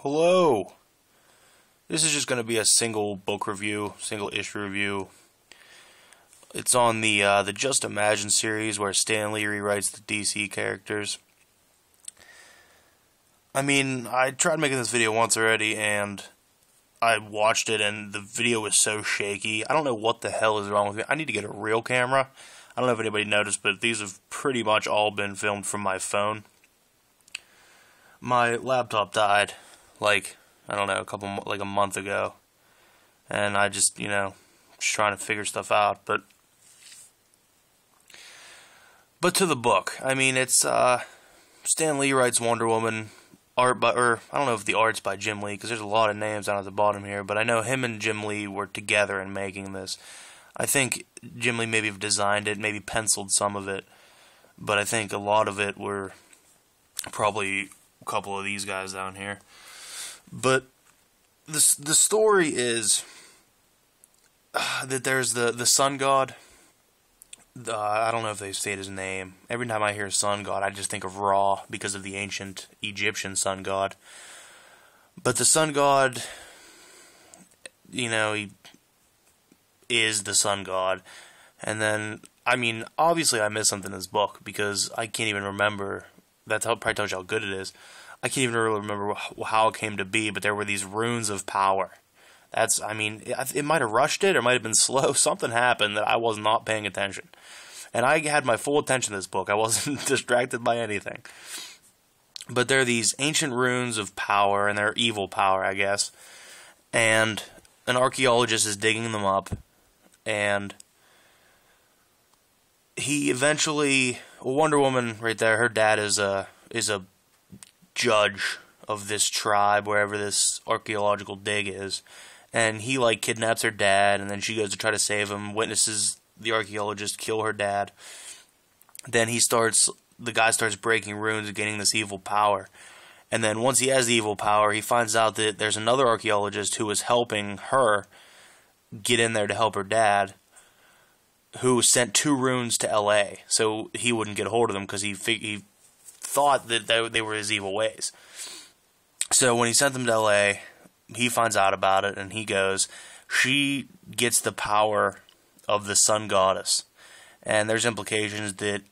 Hello! This is just going to be a single book review, single issue review. It's on the Just Imagine series where Stan Lee rewrites the DC characters. I mean, I tried making this video once already and I watched it and the video was so shaky. I don't know what the hell is wrong with me. I need to get a real camera. I don't know if anybody noticed, but these have pretty much all been filmed from my phone. My laptop died, like, I don't know, a month ago. And I just, just trying to figure stuff out, but to the book. I mean, it's, Stan Lee writes Wonder Woman, I don't know if the art's by Jim Lee, because there's a lot of names down at the bottom here, but I know him and Jim Lee were together in making this. I think Jim Lee maybe designed it, maybe penciled some of it, but I think a lot of it were probably a couple of these guys down here. But the story is that there's the sun god. I don't know if they state his name. Every time I hear sun god, I just think of Ra because of the ancient Egyptian sun god. But the sun god, he is the sun god. And then, I mean, obviously I missed something in this book because I can't even remember. That probably tells you how good it is. I can't even really remember how it came to be, but there were these runes of power. It might have rushed it, or it might have been slow. Something happened that I was not paying attention. And I had my full attention to this book. I wasn't distracted by anything. But there are these ancient runes of power, and they're evil power, I guess. And an archaeologist is digging them up, and he eventually, Wonder Woman right there, her dad is a judge of this tribe, wherever this archaeological dig is. And he, kidnaps her dad, and then she goes to try to save him, witnesses the archaeologist kill her dad. Then the guy starts breaking runes and gaining this evil power. And then once he has the evil power, he finds out that there's another archaeologist who is helping her get in there to help her dad, who sent 2 runes to L.A. so he wouldn't get a hold of them because he thought that they were his evil ways. So when he sent them to L.A., he finds out about it, and he goes, she gets the power of the sun goddess. And there's implications that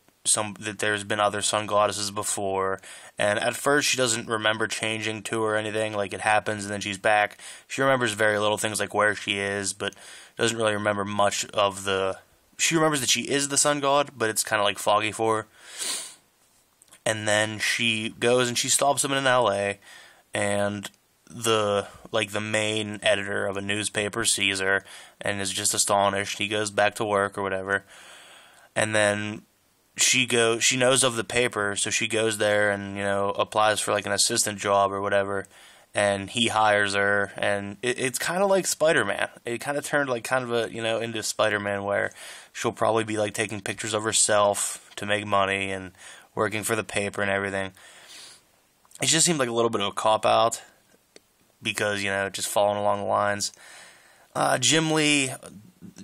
there's been other sun goddesses before, and at first she doesn't remember changing to or anything, it happens and then she's back. She remembers very little things like where she is, but doesn't really remember much of she remembers that she is the sun god, but it's kind of foggy for her. And then she goes and she stops him in L.A., and the main editor of a newspaper sees her and is just astonished. He goes back to work or whatever. And then she knows of the paper, so she goes there and, applies for an assistant job or whatever. And he hires her, and it's kind of like Spider-Man. It kind of turned into Spider-Man, where she'll probably be taking pictures of herself to make money and working for the paper and everything. It just seemed like a little bit of a cop-out because, just following along the lines. Jim Lee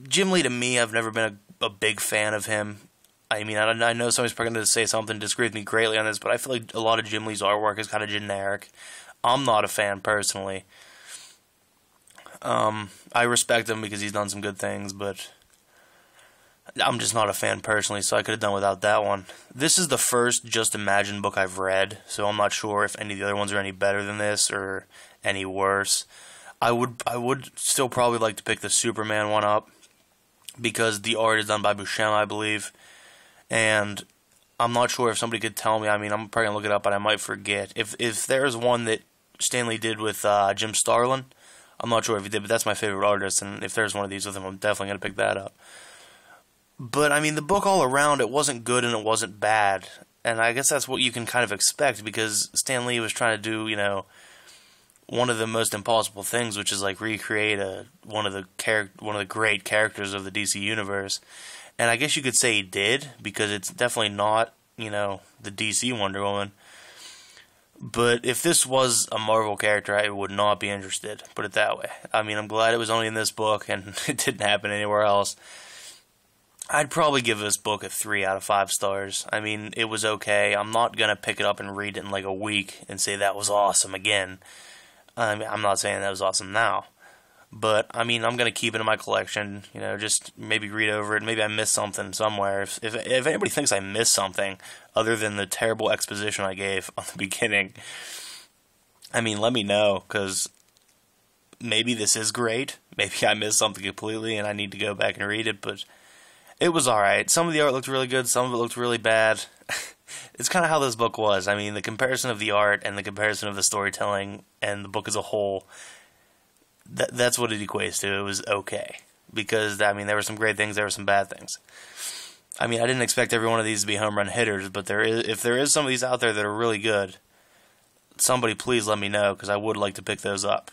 to me, I've never been a big fan of him. I mean, I know somebody's probably going to say something, disagree with me greatly on this, but I feel like a lot of Jim Lee's artwork is kind of generic. I'm not a fan, personally. I respect him because he's done some good things, but I'm just not a fan personally, so I could have done without that one. This is the first Just Imagine book I've read, so I'm not sure if any of the other ones are any better than this or any worse. I would still probably like to pick the Superman one up because the art is done by Buscema, I believe, and I'm not sure if somebody could tell me. I mean, I'm probably going to look it up, but I might forget. If there's one that Stan Lee did with Jim Starlin, I'm not sure if he did, but that's my favorite artist, and if there's one of these with him, I'm definitely going to pick that up. But, I mean, the book all around, it wasn't good and it wasn't bad. And I guess that's what you can kind of expect, because Stan Lee was trying to do, one of the most impossible things, which is, recreate one of the great characters of the DC Universe. And I guess you could say he did, because it's definitely not, the DC Wonder Woman. But if this was a Marvel character, I would not be interested, put it that way. I mean, I'm glad it was only in this book, and it didn't happen anywhere else. I'd probably give this book a 3 out of 5 stars. I mean, it was okay. I'm not going to pick it up and read it in like a week and say that was awesome again. I mean, I'm not saying that was awesome now, but I mean, I'm gonna keep it in my collection. You know, just maybe read over it. Maybe I missed something somewhere. If anybody thinks I missed something other than the terrible exposition I gave on the beginning, I mean, let me know, because maybe this is great. Maybe I missed something completely and I need to go back and read it, but it was alright. Some of the art looked really good, some of it looked really bad. It's kind of how this book was. I mean, the comparison of the art and the comparison of the storytelling and the book as a whole, that's what it equates to. It was okay. Because, I mean, there were some great things, there were some bad things. I mean, I didn't expect every one of these to be home run hitters, but if there is some of these out there that are really good, somebody please let me know, because I would like to pick those up.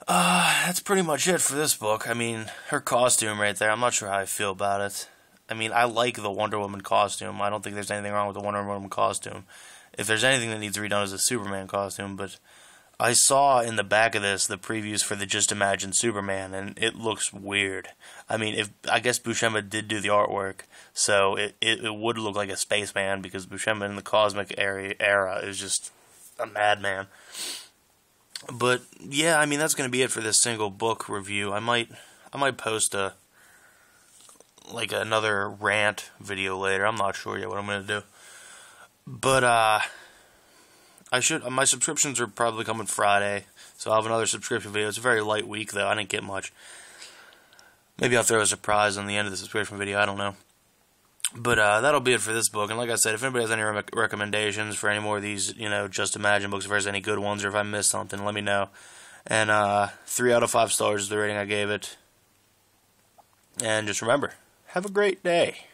That's pretty much it for this book. I mean, her costume right there, I'm not sure how I feel about it. I mean, I like the Wonder Woman costume. I don't think there's anything wrong with the Wonder Woman costume. If there's anything that needs to be done, is a Superman costume, but I saw in the back of this the previews for the Just Imagine Superman, and it looks weird. I mean, I guess Buscema did do the artwork, so it would look like a spaceman, because Buscema in the cosmic era is just a madman. But yeah, I mean, that's going to be it for this single book review. I might post another rant video later. I'm not sure yet what I'm going to do. But my subscriptions are probably coming Friday, so I'll have another subscription video. It's a very light week though. I didn't get much. Maybe I'll throw a surprise on the end of the subscription video. I don't know. But that'll be it for this book. And like I said, if anybody has any recommendations for any more of these, Just Imagine books, if there's any good ones, or if I missed something, let me know. And 3 out of 5 stars is the rating I gave it. And just remember, have a great day.